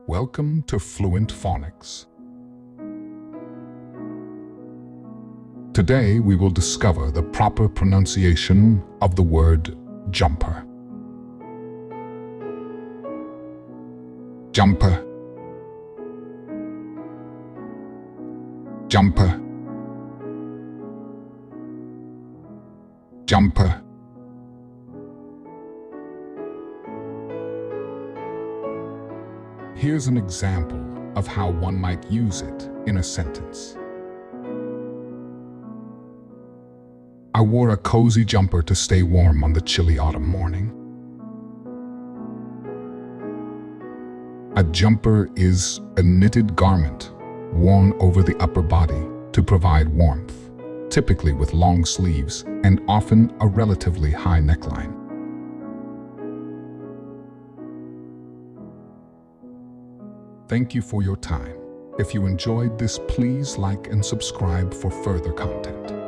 Welcome to Fluent Phonics. Today we will discover the proper pronunciation of the word jumper. Jumper. Jumper. Jumper. Here's an example of how one might use it in a sentence. I wore a cozy jumper to stay warm on the chilly autumn morning. A jumper is a knitted garment worn over the upper body to provide warmth, typically with long sleeves and often a relatively high neckline. Thank you for your time. If you enjoyed this, please like and subscribe for further content.